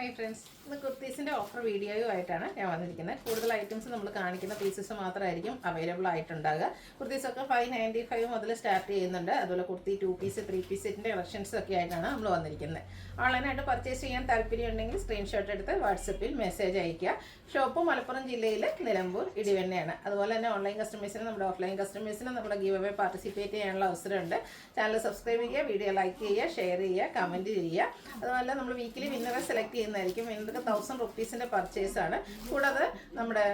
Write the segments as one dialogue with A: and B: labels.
A: Hi friends, ഇന്ന് കുർത്തീസിൻ്റെ offer വീഡിയോയുമായിട്ടാണ് ഞാൻ വന്നിരിക്കുന്നത്. കൂടുതൽ ഐറ്റംസ് നമ്മൾ കാണിക്കുന്ന പീസസ് മാത്രമായിരിക്കും അവൈലബിൾ ആയിട്ടുണ്ടാകുക. കുർത്തീസൊക്കെ 595 മുതൽ സ്റ്റാർട്ട് ചെയ്യുന്നുണ്ട്. അതുപോലെ കുർത്തി 2 പീസ് 3 പീസ് സെറ്റിൻ്റെ കളക്ഷൻസ് ഒക്കെ ആയിട്ടാണ് നമ്മൾ വന്നിരിക്കുന്നത്. ഓൺലൈനായിട്ട് പർച്ചേസ് ചെയ്യാൻ താല്പര്യമുണ്ടെങ്കിൽ സ്ക്രീൻഷോട്ട് എടുത്ത് വാട്സപ്പിൽ മെസ്സേജ് അയയ്ക്കുക. ഷോപ്പ് മലപ്പുറം ജില്ലയിൽ നിലമ്പൂർ ഇടിവെണ്ണയാണ്. അതുപോലെ തന്നെ ഓൺലൈൻ കസ്റ്റമേഴ്സിനും നമ്മുടെ ഓഫ്ലൈൻ കസ്റ്റമേഴ്സിനും നമ്മുടെ ഗീവ് അവേ പാർട്ടിസിപ്പേറ്റ് ചെയ്യാനുള്ള അവസരമുണ്ട്. ചാനൽ സബ്സ്ക്രൈബ് ചെയ്യുക, വീഡിയോ ലൈക്ക് ചെയ്യുക, ഷെയർ ചെയ്യുക, കമൻറ്റ് ചെയ്യുക. അതുപോലെ നമ്മൾ വീക്കിലി വിന്നറെ സെലക്ട് ചെയ്യുന്നതായിരിക്കും. വിന്നർക്ക് 1000 റുപ്പീസിൻ്റെ പർച്ചേസാണ്. കൂടാതെ നമ്മുടെ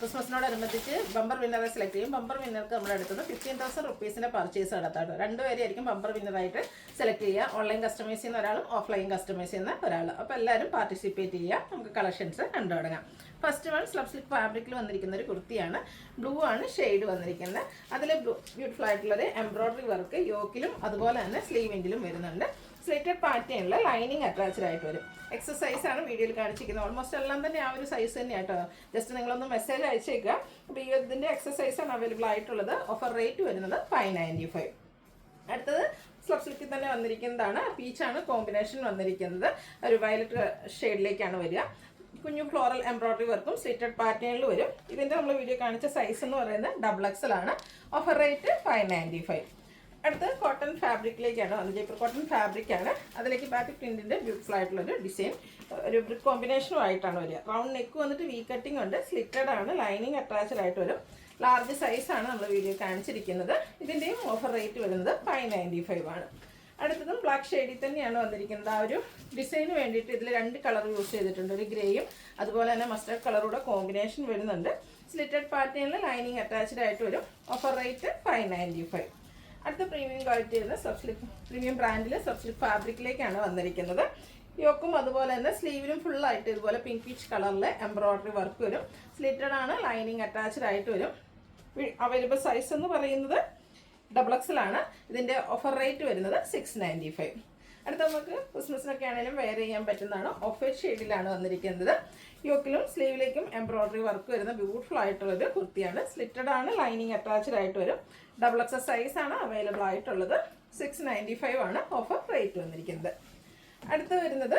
A: ക്രിസ്മസിനോടനുബന്ധിച്ച് ബമ്പർ വിന്നറെ സെലക്ട് ചെയ്യും. ബമ്പർ വിന്നർക്ക് നമ്മുടെ അടുത്തുനിന്ന് 15,000 റുപ്പീസിൻ്റെ പർച്ചേസ് നടത്താട്ടോ. രണ്ടുപേരെയായിരിക്കും ബമ്പർ വിന്നറായിട്ട് സെലക്ട് ചെയ്യുക. ഓൺലൈൻ കസ്റ്റമേഴ്സിൽ നിന്ന് ഒരാളും ഓഫ്ലൈൻ കസ്റ്റമേഴ്സിൽ നിന്ന് ഒരാൾ. അപ്പോൾ എല്ലാവരും പാർട്ടിസിപ്പേറ്റ് ചെയ്യുക. നമുക്ക് കളക്ഷൻസ് കണ്ടു തുടങ്ങാം. ഫസ്റ്റ് വൺ സ്ലബ് സിൽക്ക് ഫാബ്രിക്കിൽ വന്നിരിക്കുന്ന ഒരു കുർത്തിയാണ്. ബ്ലൂ ആണ് ഷെയ്ഡ് വന്നിരിക്കുന്നത്. അതിൽ ബ്യൂട്ടിഫുൾ ആയിട്ടുള്ളൊരു എംബ്രോയ്ഡറി വർക്ക് യോക്കിലും അതുപോലെ തന്നെ സ്ലീവിൻ്റിലും വരുന്നുണ്ട്. സ്ലിറ്റഡ് പാറ്റേണിൽ ലൈനിങ് അറ്റാച്ച്ഡ് ആയിട്ട് വരും. എക്സസൈസ് ആണ് വീഡിയോയിൽ കാണിച്ചിരിക്കുന്നത്. ഓൾമോസ്റ്റ് എല്ലാം തന്നെ ആ ഒരു സൈസ് തന്നെയാണ് കേട്ടോ. ജസ്റ്റ് നിങ്ങളൊന്ന് മെസ്സേജ് അയച്ചേക്കുക. അപ്പോൾ ഈ ഇതിൻ്റെ എക്സസൈസാണ് അവൈലബിൾ ആയിട്ടുള്ളത്. ഓഫർ റേറ്റ് വരുന്നത് 595. അടുത്തത് സ്ലബ് സിൽക്കിൽ തന്നെ വന്നിരിക്കുന്നതാണ്. പീച്ചാണ് കോമ്പിനേഷൻ വന്നിരിക്കുന്നത്. ഒരു വയലറ്റ് ഷെയ്ഡിലേക്കാണ് വരിക. കുഞ്ഞു ഫ്ലോറൽ എംബ്രോയ്ഡറി വർക്കും സ്ലിറ്റഡ് പാറ്റേണിൽ വരും. ഇതിൻ്റെ നമ്മൾ വീഡിയോ കാണിച്ച സൈസ് എന്ന് പറയുന്നത് XXL ആണ്. Offer rate 595. അടുത്ത് കോട്ടൺ ഫാബ്രിക്കിലേക്കാണ് വന്നത്. ജയ്പൂർ കോട്ടൺ ഫാബ്രിക്കാണ്. അതിലേക്ക് ബാക്ക് പ്രിൻറ്റിൻ്റെ ബ്യൂട്ടിഫുൾ ആയിട്ടുള്ളൊരു ഡിസൈൻ, ഒരു ബ്രിക്ക് കോമ്പിനേഷനും ആയിട്ടാണ് വരിക. റൗണ്ട് നെക്ക് വന്നിട്ട് വി കട്ടിംഗ് ഉണ്ട്. സ്ലിറ്റഡ് ആണ്. ലൈനിങ് അറ്റാച്ച്ഡ് ആയിട്ട് വരും. ലാർജ് സൈസാണ് നമ്മൾ വീഡിയോ കാണിച്ചിരിക്കുന്നത്. ഇതിൻ്റെയും ഓഫർ റേറ്റ് വരുന്നത് 595 ആണ്. അടുത്തതും ബ്ലാക്ക് ഷെയ്ഡിൽ തന്നെയാണ് വന്നിരിക്കുന്നത്. ആ ഒരു ഡിസൈന് വേണ്ടിയിട്ട് ഇതിൽ 2 കളർ യൂസ് ചെയ്തിട്ടുണ്ട്. ഒരു ഗ്രേയും അതുപോലെ തന്നെ മസ്റ്റർഡ് കളറൂടെ കോമ്പിനേഷൻ വരുന്നുണ്ട്. സ്ലിറ്റഡ് പാറ്റേണിൽ ലൈനിങ് അറ്റാച്ച്ഡ് ആയിട്ട് വരും. Offer rate 595. അടുത്ത പ്രീമിയം ക്വാളിറ്റി വരുന്ന സബ് സിൽക്ക് പ്രീമിയം ബ്രാൻഡിൽ സബ് സിൽക്ക് ഫാബ്രിക്കിലേക്കാണ് വന്നിരിക്കുന്നത്. യോക്കും അതുപോലെ തന്നെ സ്ലീവിലും ഫുള്ളായിട്ട് ഇതുപോലെ പിങ്ക് പീച്ച് കളറിൽ എംബ്രോയ്ഡറി വർക്ക് വരും. സ്ലിറ്റഡ് ആണ്. ലൈനിങ് അറ്റാച്ച്ഡ് ആയിട്ട് വരും. അവൈലബിൾ സൈസ് എന്ന് പറയുന്നത് XXL ആണ്. ഇതിൻ്റെ ഓഫർ റേറ്റ് വരുന്നത് 695. അടുത്ത നമുക്ക് ക്രിസ്മസിനൊക്കെ ആണെങ്കിലും വെയർ ചെയ്യാൻ പറ്റുന്നതാണ്. ഓഫ് വൈറ്റ് ഷെയ്ഡിലാണ് വന്നിരിക്കുന്നത്. യോക്കിലും സ്ലീവിലേക്കും എംബ്രോയ്ഡറി വർക്ക് വരുന്ന ബ്യൂട്ടിഫുൾ ആയിട്ടുള്ളൊരു കുർത്തിയാണ്. സ്ലിറ്റഡ് ആണ്. ലൈനിങ് അറ്റാച്ച്ഡ് ആയിട്ട് വരും. XXL സൈസാണ് അവൈലബിൾ ആയിട്ടുള്ളത്. 695 ആണ് ഓഫർ റേറ്റ് വന്നിരിക്കുന്നത്. അടുത്ത് വരുന്നത്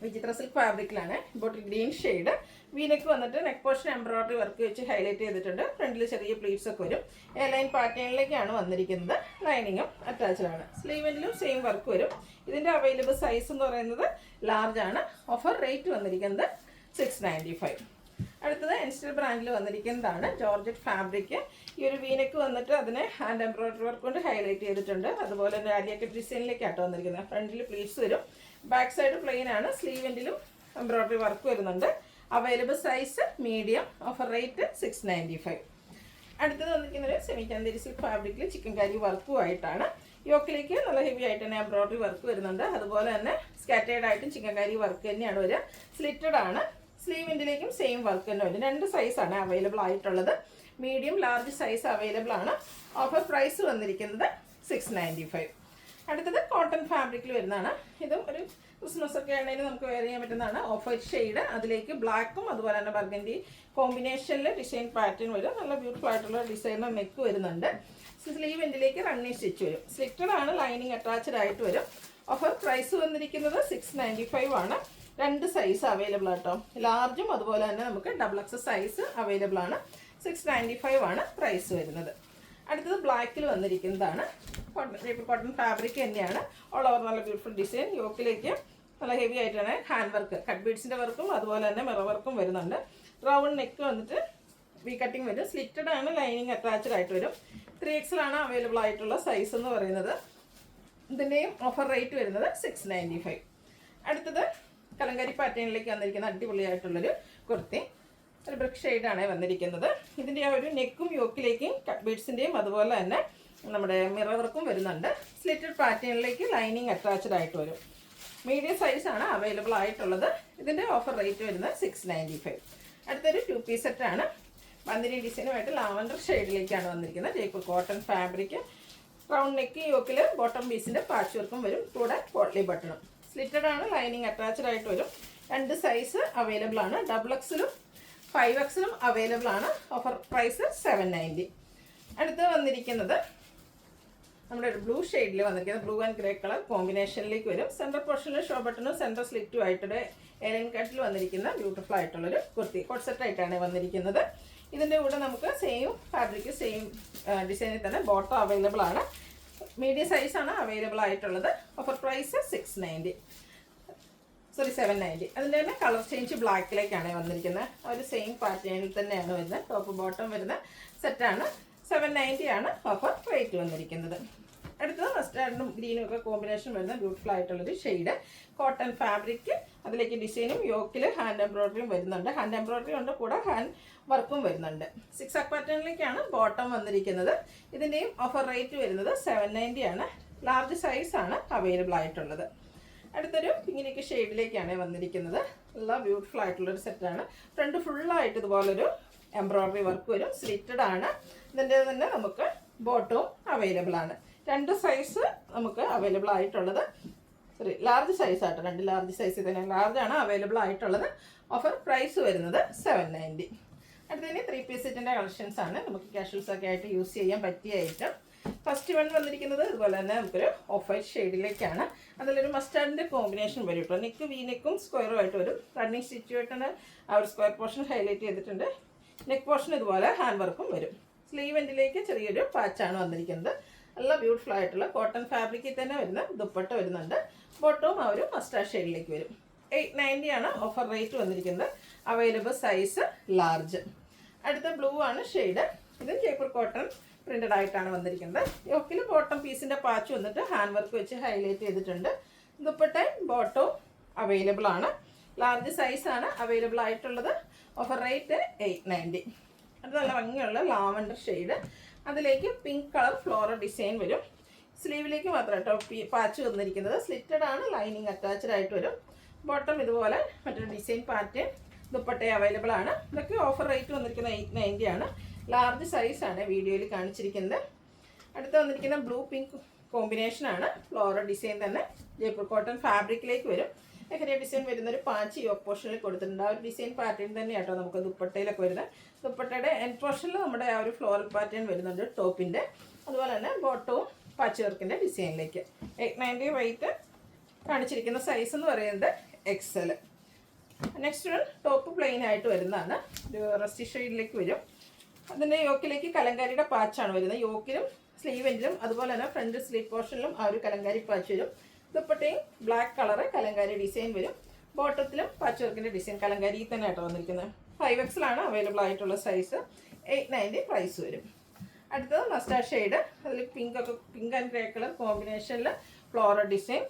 A: വിചിത്ര സിൽക്ക് ഫാബ്രിക്കിലാണ്. Bottle green shade. വീനക്ക് വന്നിട്ട് നെക്ക് പോർഷൻ എംബ്രോയ്ഡറി വർക്ക് വെച്ച് ഹൈലൈറ്റ് ചെയ്തിട്ടുണ്ട്. ഫ്രണ്ടിൽ ചെറിയ പ്ലീറ്റ്സ് ഒക്കെ വരും. എ ലൈൻ പാറ്റേണിലേക്കാണ് വന്നിരിക്കുന്നത്. ലൈനിങ്ങും അറ്റാച്ച്ഡ് ആണ്. സ്ലീവിലും സെയിം വർക്ക് വരും. ഇതിൻ്റെ അവൈലബിൾ സൈസ് എന്ന് പറയുന്നത് ലാർജ് ആണ്. ഓഫർ റേറ്റ് വന്നിരിക്കുന്നത് 695. അടുത്തത് എൻസ്റ്റൽ ബ്രാൻഡിൽ വന്നിരിക്കുന്നതാണ്. Georgette fabric. ഈ ഒരു വീനക്ക് വന്നിട്ട് അതിനെ ഹാൻഡ് എംബ്രോയ്ഡറി വർക്ക് കൊണ്ട് ഹൈലൈറ്റ് ചെയ്തിട്ടുണ്ട്. അതുപോലെ തന്നെ ആലിയൊക്കെ ഡിസൈനിലേക്കാട്ടോ വന്നിരിക്കുന്നത്. ഫ്രണ്ടിൽ പ്ലീറ്റ്സ് വരും. ബാക്ക് സൈഡ് പ്ലെയിൻ ആണ്. സ്ലീവെൻറ്റിലും എംബ്രോയ്ഡറി വർക്ക് വരുന്നുണ്ട്. Available size medium. Offer rate 695. അടുത്തത് വന്നിരിക്കുന്നത് സെമി ചന്ദേരി സിൽക്ക് ഫാബ്രിക്കിൽ ചിക്കൻ കാരി വർക്കുമായിട്ടാണ്. യോക്കിലേക്ക് നല്ല ഹെവി ആയിട്ട് തന്നെ എംബ്രോയ്ഡറി വർക്ക് വരുന്നുണ്ട്. അതുപോലെ തന്നെ സ്കാറ്റേഡ് ആയിട്ടും ചിക്കൻ കാരി വർക്ക് തന്നെയാണ് വരിക. സ്ലിറ്റഡ് ആണ്. സ്ലീവിൻ്റിലേക്കും സെയിം വർക്ക് തന്നെ വരും. 2 സൈസാണ് അവൈലബിൾ ആയിട്ടുള്ളത്. മീഡിയം ലാർജ് സൈസ് അവൈലബിൾ ആണ്. ഓഫർ പ്രൈസ് വന്നിരിക്കുന്നത് 695. അടുത്തത് കോട്ടൺ ഫാബ്രിക്കിൽ വരുന്നതാണ്. ഇതും ഒരു ക്രിസ്മസ് ഒക്കെ ആണെങ്കിലും നമുക്ക് വെയർ ചെയ്യാൻ പറ്റുന്നതാണ്. Of white shade. അതിലേക്ക് ബ്ലാക്കും അതുപോലെ തന്നെ ബർഗൻഡി കോമ്പിനേഷനിൽ ഡിസൈൻ പാറ്റേൺ വരും. നല്ല ബ്യൂട്ടിഫുൾ ആയിട്ടുള്ള ഡിസൈനർ നെക്ക് വരുന്നുണ്ട്. സ്ലീവ് എൻഡിലേക്ക് റണ്ണിങ് സ്റ്റിച്ച് വരും. സ്ലിറ്റഡ് ആണ്. ലൈനിങ് അറ്റാച്ച്ഡ് ആയിട്ട് വരും. ഓഫർ പ്രൈസ് വന്നിരിക്കുന്നത് 695 ആണ്. 2 സൈസ് അവൈലബിൾ ആട്ടോ. ലാർജും അതുപോലെ തന്നെ നമുക്ക് XXL സൈസ് അവൈലബിൾ ആണ്. 695 ആണ് പ്രൈസ് വരുന്നത്. അടുത്തത് ബ്ലാക്കിൽ വന്നിരിക്കുന്നതാണ്. കോട്ടൺ ഫാബ്രിക് തന്നെയാണ്. ഓൾ ഓവർ നല്ല ബ്യൂട്ടിഫുൾ ഡിസൈൻ. യോക്കിലേക്ക് നല്ല ഹെവി ആയിട്ടാണ് ഹാൻഡ് വർക്ക്, കട്ട് ബീഡ്സിൻ്റെ വർക്കും അതുപോലെ തന്നെ മിറർ വർക്കും വരുന്നുണ്ട്. റൗണ്ട് നെക്ക് വന്നിട്ട് വി കട്ടിങ് വരും. സ്ലിറ്റഡ് ആണ്. ലൈനിങ് അറ്റാച്ച്ഡ് ആയിട്ട് വരും. 3XL ആണ് അവൈലബിൾ ആയിട്ടുള്ള സൈസ് എന്ന് പറയുന്നത്. ഇതിൻ്റെയും ഓഫർ റേറ്റ് വരുന്നത് 695. അടുത്തത് കലങ്കാരി പാറ്റേണിലേക്ക് വന്നിരിക്കുന്ന അടിപൊളിയായിട്ടുള്ളൊരു കുർത്തി. ഒരു ബ്രിക്ക് ഷെയ്ഡാണ് വന്നിരിക്കുന്നത്. ഇതിൻ്റെ ആ ഒരു നെക്കും യോക്കിലേക്കും കട്ട് ബീഡ്സിൻ്റെയും അതുപോലെ തന്നെ നമ്മുടെ മിറർ വർക്കും വരുന്നുണ്ട്. സ്ലിറ്റഡ് പാറ്റേണിലേക്ക് ലൈനിങ് അറ്റാച്ച്ഡ് ആയിട്ട് വരും. മീഡിയം സൈസാണ് അവൈലബിൾ ആയിട്ടുള്ളത്. ഇതിൻ്റെ ഓഫർ റേറ്റ് വരുന്നത് 695. അടുത്തൊരു 2 പീസ് സെറ്റാണ്. ബന്ദിനി ഡിസൈനുമായിട്ട് ലാവൻഡർ ഷെയ്ഡിലേക്കാണ് വന്നിരിക്കുന്നത്. Jaipur cotton fabric. Round neck യോക്കിൽ ബോട്ടം പീസിൻ്റെ പാച്ച് വർക്കും വരും. കൂടെ പോട്ട്ലി ബട്ടണും. സ്ലിറ്റഡ് ആണ്. ലൈനിങ് അറ്റാച്ച്ഡ് ആയിട്ട് വരും. 2 സൈസ് അവൈലബിൾ ആണ്. XXLും 5XLും അവൈലബിൾ ആണ്. Offer price 790. അടുത്ത് വന്നിരിക്കുന്നത് നമ്മുടെ ഒരു ബ്ലൂ ഷെയ്ഡിൽ വന്നിരിക്കുന്നത് ബ്ലൂ ആൻഡ് ഗ്രേ കളർ കോമ്പിനേഷനിലേക്ക് വരും. സെൻറ്റർ പോർഷനിൽ ഷോ ബട്ടണും സെൻറ്റർ സ്ലിറ്റും ആയിട്ടൊരു എലൻ കട്ടിൽ വന്നിരിക്കുന്ന ബ്യൂട്ടിഫുൾ ആയിട്ടുള്ളൊരു കുർത്തി കോട്ട് സെറ്റായിട്ടാണ് വന്നിരിക്കുന്നത്. ഇതിൻ്റെ കൂടെ നമുക്ക് സെയിം ഫാബ്രിക് സെയിം ഡിസൈനിൽ തന്നെ ബോട്ടം അവൈലബിൾ ആണ്. മീഡിയം സൈസാണ് അവൈലബിൾ ആയിട്ടുള്ളത്. Offer price 790. അതിൻ്റെ തന്നെ കളർ ചേഞ്ച് ബ്ലാക്കിലേക്കാണ് വന്നിരിക്കുന്നത്. ഒരു സെയിം പാറ്റേണിൽ തന്നെയാണ് വരുന്നത്. ടോപ്പ് ബോട്ടം വരുന്ന സെറ്റാണ്. 790 ആണ് ഓഫർ റേറ്റ് വന്നിരിക്കുന്നത്. അടുത്തത് മസ്റ്റാർഡും ഗ്രീനും ഒക്കെ കോമ്പിനേഷൻ വരുന്ന ബ്യൂട്ടിഫുൾ ആയിട്ടുള്ളൊരു ഷെയ്ഡ് കോട്ടൺ ഫാബ്രിക്. അതിലേക്ക് ഡിസൈനും യോക്കിൽ ഹാൻഡ് എംബ്രോയിഡറിയും വരുന്നുണ്ട്. ഹാൻഡ് എംബ്രോയിഡറി ഉണ്ട്, കൂടെ ഹാൻഡ് വർക്കും വരുന്നുണ്ട്. 6 ആക്ക് പാറ്റേണിലേക്കാണ് ബോട്ടം വന്നിരിക്കുന്നത്. ഇതിൻ്റെയും ഓഫർ റേറ്റ് വരുന്നത് 790 ആണ്. ലാർജ് സൈസാണ് അവൈലബിൾ ആയിട്ടുള്ളത്. അടുത്തൊരു പിങ്കിലേക്ക് ഷെയ്ഡിലേക്കാണ് വന്നിരിക്കുന്നത്. നല്ല ബ്യൂട്ടിഫുൾ ആയിട്ടുള്ളൊരു സെറ്റാണ്. ഫ്രണ്ട് ഫുള്ളായിട്ട് ഇതുപോലൊരു എംബ്രോയിഡറി വർക്ക് വരും. സ്ലിറ്റഡ് ആണ്. ഇതിൻ്റെ തന്നെ നമുക്ക് ബോട്ടവും അവൈലബിൾ ആണ്. 2 സൈസ് നമുക്ക് അവൈലബിൾ ആയിട്ടുള്ളത്. ലാർജ് സൈസ് ആട്ടോ. 2 ലാർജ് സൈസ് തന്നെ ലാർജാണ് അവൈലബിൾ ആയിട്ടുള്ളത്. ഓഫർ പ്രൈസ് വരുന്നത് 790. അടുത്തതിന് 3 പീസ് സെറ്റിൻ്റെ കളക്ഷൻസ് ആണ്. നമുക്ക് കാഷ്വൽസ് ഒക്കെ ആയിട്ട് യൂസ് ചെയ്യാൻ പറ്റിയ ഐറ്റം. ഫസ്റ്റ് വൺ വന്നിരിക്കുന്നത് ഇതുപോലെ തന്നെ നമുക്കൊരു ഓഫ് വൈറ്റ് ഷെയ്ഡിലേക്കാണ്. അതിലൊരു മസ്റ്റാർഡിൻ്റെ കോമ്പിനേഷൻ വരും കേട്ടോ. നെക്ക് വീനെക്കും സ്ക്വയറും ആയിട്ട് വരും. റണ്ണിങ് സ്റ്റിച്ചുമായിട്ടാണ് ആ ഒരു സ്ക്വയർ പോർഷൻ ഹൈലൈറ്റ് ചെയ്തിട്ടുണ്ട്. നെക്ക് പോർഷൻ ഇതുപോലെ ഹാൻഡ് വർക്കും വരും. സ്ലീവ് എൻഡിലേക്ക് ചെറിയൊരു പാച്ചാണ് വന്നിരിക്കുന്നത്. നല്ല ബ്യൂട്ടിഫുൾ ആയിട്ടുള്ള കോട്ടൺ ഫാബ്രിക്കിൽ തന്നെ വരുന്ന ദുപ്പട്ട വരുന്നുണ്ട്. ബോട്ടവും ആ ഒരു മസ്റ്റാർഡ് ഷെയ്ഡിലേക്ക് വരും. 890 ആണ് ഓഫർ റേറ്റ് വന്നിരിക്കുന്നത്. Available size large. അടുത്ത ബ്ലൂ ആണ് ഷെയ്ഡ്. ഇത് ജയ്പൂർ കോട്ടൺ പ്രിന്റഡ് ആയിട്ടാണ് വന്നിരിക്കുന്നത്. യോക്കിൽ ബോട്ടം പീസിൻ്റെ പാച്ച് വന്നിട്ട് ഹാൻഡ് വർക്ക് വെച്ച് ഹൈലൈറ്റ് ചെയ്തിട്ടുണ്ട്. ദുപ്പട്ടയും ബോട്ടവും അവൈലബിൾ ആണ്. ലാർജ് സൈസാണ് അവൈലബിൾ ആയിട്ടുള്ളത്. Offer rate 890. അത് നല്ല ഭംഗിയുള്ള ലാവൻഡർ ഷെയ്ഡ്. അതിലേക്ക് പിങ്ക് കളർ ഫ്ലോറൽ ഡിസൈൻ വരും. സ്ലീവിലേക്ക് മാത്രം കേട്ടോ പാച്ച് വന്നിരിക്കുന്നത്. സ്ലിറ്റഡ് ആണ്. ലൈനിങ് അറ്റാച്ച്ഡ് ആയിട്ട് വരും. ബോട്ടം ഇതുപോലെ മറ്റൊരു ഡിസൈൻ പാറ്റേൺ. ദുപ്പട്ട അവൈലബിൾ ആണ്. ഇതൊക്കെ ഓഫർ റേറ്റ് വന്നിരിക്കുന്നത് 890 ആണ്. ലാർജ് സൈസാണ് വീഡിയോയിൽ കാണിച്ചിരിക്കുന്നത്. അടുത്ത് വന്നിരിക്കുന്ന ബ്ലൂ പിങ്ക് കോമ്പിനേഷനാണ്. ഫ്ലോറൽ ഡിസൈൻ തന്നെ ജയ്പൂർ കോട്ടൺ ഫാബ്രിക്കിലേക്ക് വരും. എഹരിയ ഡിസൈൻ വരുന്നൊരു പാച്ച് യോക്ക് പോർഷനിൽ കൊടുത്തിട്ടുണ്ട്. ആ ഒരു ഡിസൈൻ പാറ്റേൺ തന്നെ കേട്ടോ നമുക്ക് ദുപ്പട്ടയിലൊക്കെ വരുന്നത്. ദുപ്പട്ടയുടെ എൻഡ് പോർഷനിൽ നമ്മുടെ ആ ഒരു ഫ്ലോറൽ പാറ്റേൺ വരുന്നുണ്ട് ടോപ്പിൻ്റെ. അതുപോലെ തന്നെ ബോട്ടവും പാച്ച് വർക്കിൻ്റെ ഡിസൈനിലേക്ക്. 890 റേറ്റ്. കാണിച്ചിരിക്കുന്ന സൈസ് എന്ന് പറയുന്നത് XL. Next one top plain ആയിട്ട് വരുന്നതാണ്. ഒരു റസ്റ്റി ഷെയ്ഡിലേക്ക് വരും. അതിൻ്റെ യോക്കിലേക്ക് കലങ്കാരിയുടെ പാച്ചാണ് വരുന്നത്. യോക്കിലും സ്ലീവ് എൻഡിലും അതുപോലെ തന്നെ ഫ്രണ്ട് സ്ലീവ് പോർഷനിലും ആ ഒരു കലങ്കാരി പാച്ച് വരും. ദുപ്പട്ടയും ബ്ലാക്ക് കളറ് കലങ്കാരി ഡിസൈൻ വരും. ബോട്ടത്തിലും പാച്ച് വർക്കിൻ്റെ ഡിസൈൻ കലങ്കാരി തന്നെ ആയിട്ട് വന്നിരിക്കുന്നത്. 5XL ആണ് അവൈലബിൾ ആയിട്ടുള്ള സൈസ്. 890 പ്രൈസ് വരും. അടുത്തത് മസ്റ്റാർഡ് ഷെയ്ഡ്. അതിൽ പിങ്ക് ആൻഡ് ഗ്രേ കളർ കോമ്പിനേഷനിൽ floral design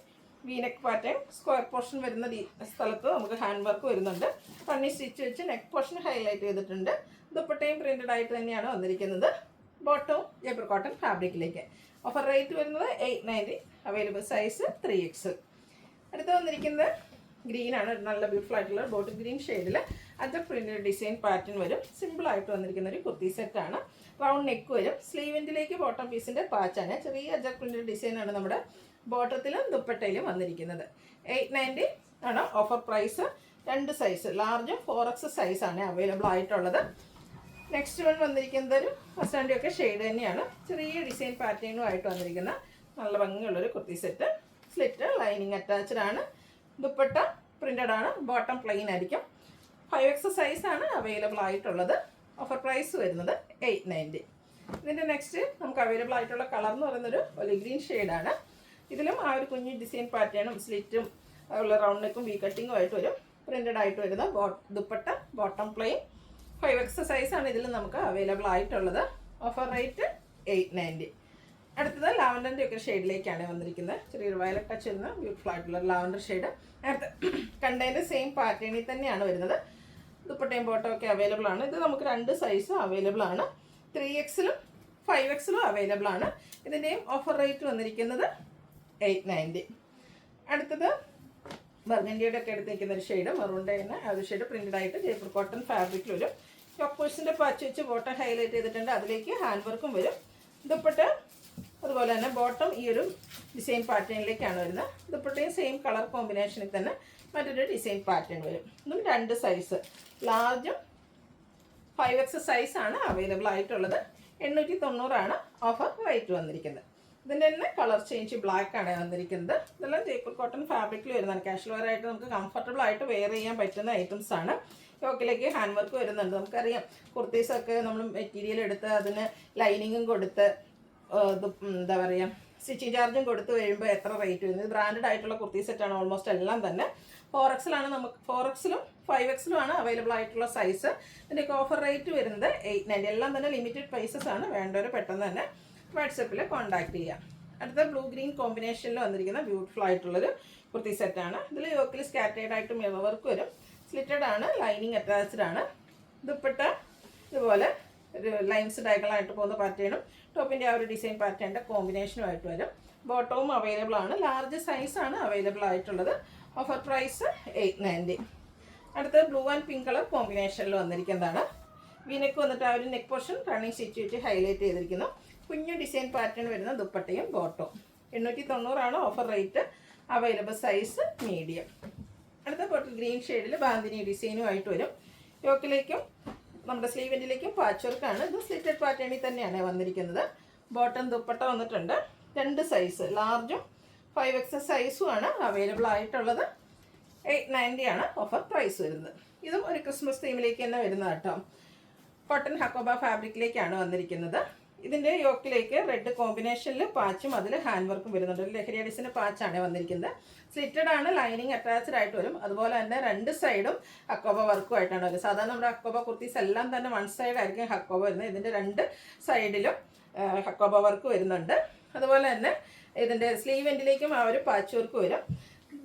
A: V neck pattern. Square portion വരുന്ന സ്ഥലത്ത് നമുക്ക് ഹാൻഡ് വർക്ക് വരുന്നുണ്ട്. പണ്ണി സ്റ്റിച്ച് വെച്ച് നെക്ക് പോർഷൻ ഹൈലൈറ്റ് ചെയ്തിട്ടുണ്ട്. ദുപ്പട്ടയും പ്രിന്റഡ് ആയിട്ട് തന്നെയാണ് വന്നിരിക്കുന്നത്. ബോട്ടവും ജയ്പൂർ കോട്ടൺ ഫാബ്രിക്കിലേക്ക്. ഓഫർ റേറ്റ് വരുന്നത് 890. Available size 3XL. അടുത്ത് വന്നിരിക്കുന്നത് ഗ്രീനാണ്. നല്ല ബ്യൂട്ടിഫുൾ ആയിട്ടുള്ള ബോട്ടിൽ ഗ്രീൻ ഷെയ്ഡിൽ അജക് പ്രിന്റഡ് ഡിസൈൻ പാറ്റേൺ വരും. സിമ്പിളായിട്ട് വന്നിരിക്കുന്ന ഒരു കുർത്തി സെറ്റാണ്. റൗണ്ട് നെക്ക് വരും. സ്ലീവിൻ്റിലേക്ക് ബോട്ടം പീസിൻ്റെ പാച്ചാണ്. ചെറിയ അജക് പ്രിന്റഡ് ഡിസൈനാണ് നമ്മുടെ ബോട്ടത്തിലും ദുപ്പട്ടയിലും വന്നിരിക്കുന്നത്. 890 ആണ് ഓഫർ പ്രൈസ്. 2 സൈസ് ലാർജും 4X സൈസാണ് അവൈലബിൾ ആയിട്ടുള്ളത്. നെക്സ്റ്റ് വൺ വന്നിരിക്കുന്നത് ഒരു മസ്റ്റാൻഡിയൊക്കെ ഷെയ്ഡ് തന്നെയാണ്. ചെറിയ ഡിസൈൻ പാറ്റേണും ആയിട്ട് വന്നിരിക്കുന്ന നല്ല ഭംഗിയുള്ളൊരു kurti set. Slit lining attached ആണ്. ദുപ്പട്ട പ്രിന്റഡ് ആണ്. ബോട്ടം പ്ലെയിൻ ആയിരിക്കും. 5X സൈസാണ് അവൈലബിൾ ആയിട്ടുള്ളത്. ഓഫർ പ്രൈസ് വരുന്നത് 890. ഇതിൻ്റെ നെക്സ്റ്റ് നമുക്ക് അവൈലബിൾ ആയിട്ടുള്ള കളർ എന്ന് പറയുന്നൊരു ഒലിവ് ഗ്രീൻ ഷെയ്ഡാണ്. ഇതിലും ആ ഒരു കുഞ്ഞു ഡിസൈൻ പാറ്റേണും സ്ലിറ്റും അതുപോലെ റൗണ്ട് നെക്കും വി കട്ടിങ്ങും ആയിട്ട് വരും. പ്രിന്റഡ് ആയിട്ട് വരുന്ന ദുപ്പട്ട ബോട്ടം പ്ലെയിൻ. 5X സൈസാണ് ഇതിൽ നമുക്ക് അവൈലബിൾ ആയിട്ടുള്ളത്. Offer rate 890. അടുത്തത് ലാവൻഡറിൻ്റെ ഒക്കെ ഷെയ്ഡിലേക്കാണ് വന്നിരിക്കുന്നത്. ചെറിയൊരു വയലറ്റ് ടച്ച് വരുന്ന ബ്യൂട്ടിഫുൾ ആയിട്ടുള്ള ലാവൻഡർ ഷെയ്ഡ്. അടുത്ത കണ്ടതിൻ്റെ സെയിം പാറ്റേണിൽ തന്നെയാണ് വരുന്നത്. ദുപ്പട്ടയും ബോട്ടം ഒക്കെ അവൈലബിൾ ആണ്. ഇത് നമുക്ക് 2 സൈസ് അവൈലബിൾ ആണ്. 3Xലും 5Xലും അവൈലബിൾ ആണ്. ഇതിൻ്റെയും ഓഫർ റേറ്റ് വന്നിരിക്കുന്നത് 890. അടുത്തത് ബർഗൻഡിയുടെ ഒക്കെ എടുത്ത് നിൽക്കുന്ന ഒരു ഷെയ്ഡ്. മെറൂണിൻ്റെ തന്നെ ആ ഒരു ഷെയ്ഡ് പ്രിന്റഡ് ആയിട്ട് ജയ്പൂർ കോട്ടൺ ഫാബ്രിക്കിൽ വരും. ചോക്കേഴ്സിൻ്റെ പാച്ച് വെച്ച് ബോട്ടം ഹൈലൈറ്റ് ചെയ്തിട്ടുണ്ട്. അതിലേക്ക് ഹാൻഡ് വർക്കും വരും. ദുപ്പട്ട അതുപോലെ തന്നെ ബോട്ടം ഈ ഒരു ഡിസൈൻ പാറ്റേണിലേക്കാണ് വരുന്നത്. ദുപ്പട്ടയും സെയിം കളർ കോമ്പിനേഷനിൽ തന്നെ മറ്റൊരു ഡിസൈൻ പാറ്റേൺ വരും. ഇതും 2 സൈസ് ലാർജും 5X സൈസാണ് അവൈലബിൾ ആയിട്ടുള്ളത്. 890 ആണ് ഓഫർ റേറ്റ് വന്നിരിക്കുന്നത്. ഇതിൻ്റെ തന്നെ കളർ ചേഞ്ച് ബ്ലാക്ക് ആണ് വന്നിരിക്കുന്നത്. ഇതെല്ലാം ജയ്പൂർ കോട്ടൺ ഫാബ്രിക്കിൽ വരുന്നതാണ്. കാഷ്വൽ വെയർ ആയിട്ട് നമുക്ക് കംഫർട്ടബിൾ ആയിട്ട് വെയർ ചെയ്യാൻ പറ്റുന്ന ഐറ്റംസ് ആണ്. യോക്കിലേക്ക് ഹാൻഡ് വർക്ക് വരുന്നുണ്ട്. നമുക്കറിയാം കുർത്തീസൊക്കെ നമ്മൾ മെറ്റീരിയൽ എടുത്ത് അതിന് ലൈനിങ്ങും കൊടുത്ത് എന്താ പറയുക സ്റ്റിച്ചിങ് ചാർജും കൊടുത്ത് കഴിയുമ്പോൾ എത്ര റേറ്റ് വരുന്നത്. ബ്രാൻഡഡ് ആയിട്ടുള്ള കുർത്തി സെറ്റാണ് ഓൾമോസ്റ്റ് എല്ലാം തന്നെ. 4XL നമുക്ക് 4Xലും 5Xലും ആണ് അവൈലബിൾ ആയിട്ടുള്ള സൈസ്. ഇതിൻ്റെയൊക്കെ ഓഫർ റേറ്റ് വരുന്നത് 890. എല്ലാം തന്നെ ലിമിറ്റഡ് പ്രൈസസ് ആണ്. വേണ്ടവർ പെട്ടെന്ന് തന്നെ വാട്സപ്പിൽ കോൺടാക്ട് ചെയ്യാം. അടുത്ത ബ്ലൂ ഗ്രീൻ കോമ്പിനേഷനിൽ വന്നിരിക്കുന്ന ബ്യൂട്ടിഫുൾ ആയിട്ടുള്ളൊരു കുർത്തി സെറ്റാണ്. ഇതിൽ യോക്കിൽ സ്കാറ്റേഡ് ആയിട്ട് മിറർ വർക്ക് വരും. സ്ലിറ്റഡ് ആണ്, ലൈനിങ് അറ്റാച്ച്ഡ് ആണ്. ദുപ്പട്ട ഇതുപോലെ ഒരു ലൈൻസ് ഡയഗണലായിട്ട് പോകുന്ന പാറ്റേണും ടോപ്പിൻ്റെ ആ ഒരു ഡിസൈൻ പാറ്റേണിൻ്റെ കോമ്പിനേഷനുമായിട്ട് വരും. ബോട്ടവും അവൈലബിൾ ആണ്. ലാർജ് സൈസാണ് അവൈലബിൾ ആയിട്ടുള്ളത്. Offer price 890. അടുത്തത് ബ്ലൂ ആൻഡ് പിങ്ക് കളർ കോമ്പിനേഷനിൽ വന്നിരിക്കുന്നതാണ്. വീനെക്ക് വന്നിട്ട് ആ ഒരു നെക്ക് പോർഷൻ റണ്ണിങ് സ്റ്റിച്ച് വെച്ച് ഹൈലൈറ്റ് ചെയ്തിരിക്കുന്നു. കുഞ്ഞു ഡിസൈൻ പാറ്റേൺ വരുന്ന ദുപ്പട്ടയും ബോട്ടവും. 890 offer rate. Available size medium. അടുത്ത ബോട്ടിൽ ഗ്രീൻ ഷെയ്ഡിൽ ബാന്തിനി ഡിസൈനുമായിട്ട് വരും. യോക്കിലേക്കും നമ്മുടെ സ്ലീവെൻറ്റിലേക്കും പാച്ച് വർക്കാണ്. ഇത് സ്ലിറ്റഡ് പാറ്റേണിൽ തന്നെയാണ് വന്നിരിക്കുന്നത്. ബോട്ടം ദുപ്പട്ട വന്നിട്ടുണ്ട്. 2 സൈസ് ലാർജും 5XL സൈസുമാണ് അവൈലബിൾ ആയിട്ടുള്ളത്. 890 ഓഫർ പ്രൈസ് വരുന്നത്. ഇതും ഒരു ക്രിസ്മസ് തീമിലേക്ക് തന്നെ വരുന്നത് കേട്ടോ. കോട്ടൺ ഹക്കോബ ഫാബ്രിക്കിലേക്കാണ് വന്നിരിക്കുന്നത്. ഇതിൻ്റെ യോക്കിലേക്ക് റെഡ് കോമ്പിനേഷനിൽ പാച്ചും അതിൽ ഹാൻഡ് വർക്കും വരുന്നുണ്ട്. ഒരു ലഹരി അഡിസിൻ്റെ പാച്ചാണ് വന്നിരിക്കുന്നത്. സ്ലിറ്റഡ് ആണ്, ലൈനിങ് അറ്റാച്ച്ഡ് ആയിട്ട് വരും. അതുപോലെ തന്നെ 2 സൈഡും ഹക്കോബ വർക്കും ആയിട്ടാണ് വരുന്നത്. സാധാരണ നമ്മുടെ ഹക്കോബ കുർത്തീസ് എല്ലാം തന്നെ 1 സൈഡ് ആയിരിക്കും ഹക്കോബ വരുന്നത്. ഇതിൻ്റെ 2 സൈഡിലും ഹക്കോബ വർക്ക് വരുന്നുണ്ട്. അതുപോലെ തന്നെ ഇതിൻ്റെ സ്ലീവ് എൻഡിലേക്കും ആ ഒരു പാച്ച് വർക്ക് വരും.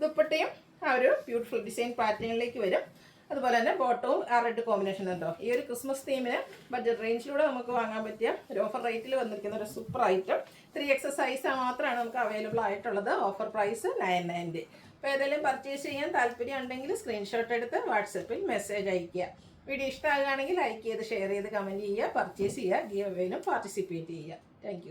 A: ദുപ്പട്ടയും ആ ഒരു ബ്യൂട്ടിഫുൾ ഡിസൈൻ പാറ്റേണിലേക്ക് വരും. അതുപോലെ തന്നെ ബോട്ടവും ആ റെഡ് കോമ്പിനേഷൻ ഉണ്ടോ. ഈ ഒരു ക്രിസ്മസ് തീമിന് ബഡ്ജറ്റ് റേഞ്ചിലൂടെ നമുക്ക് വാങ്ങാൻ പറ്റിയ ഒരു ഓഫർ റേറ്റിൽ വന്നിരിക്കുന്ന ഒരു സൂപ്പർ ഐറ്റം. 3XL സൈസ് മാത്രമാണ് നമുക്ക് അവൈലബിൾ ആയിട്ടുള്ളത്. Offer price 990. അപ്പോൾ ഏതെങ്കിലും പർച്ചേസ് ചെയ്യാൻ താല്പര്യം ഉണ്ടെങ്കിൽ സ്ക്രീൻഷോട്ട് എടുത്ത് വാട്സപ്പിൽ മെസ്സേജ് അയയ്ക്കുക. വീഡിയോ ഇഷ്ടമാകുകയാണെങ്കിൽ ലൈക്ക് ചെയ്ത് ഷെയർ ചെയ്ത് കമൻറ്റ് ചെയ്യുക, പർച്ചേസ് ചെയ്യുക, ഗീവ് അവേയിലും പാർട്ടിസിപ്പേറ്റ് ചെയ്യുക. താങ്ക്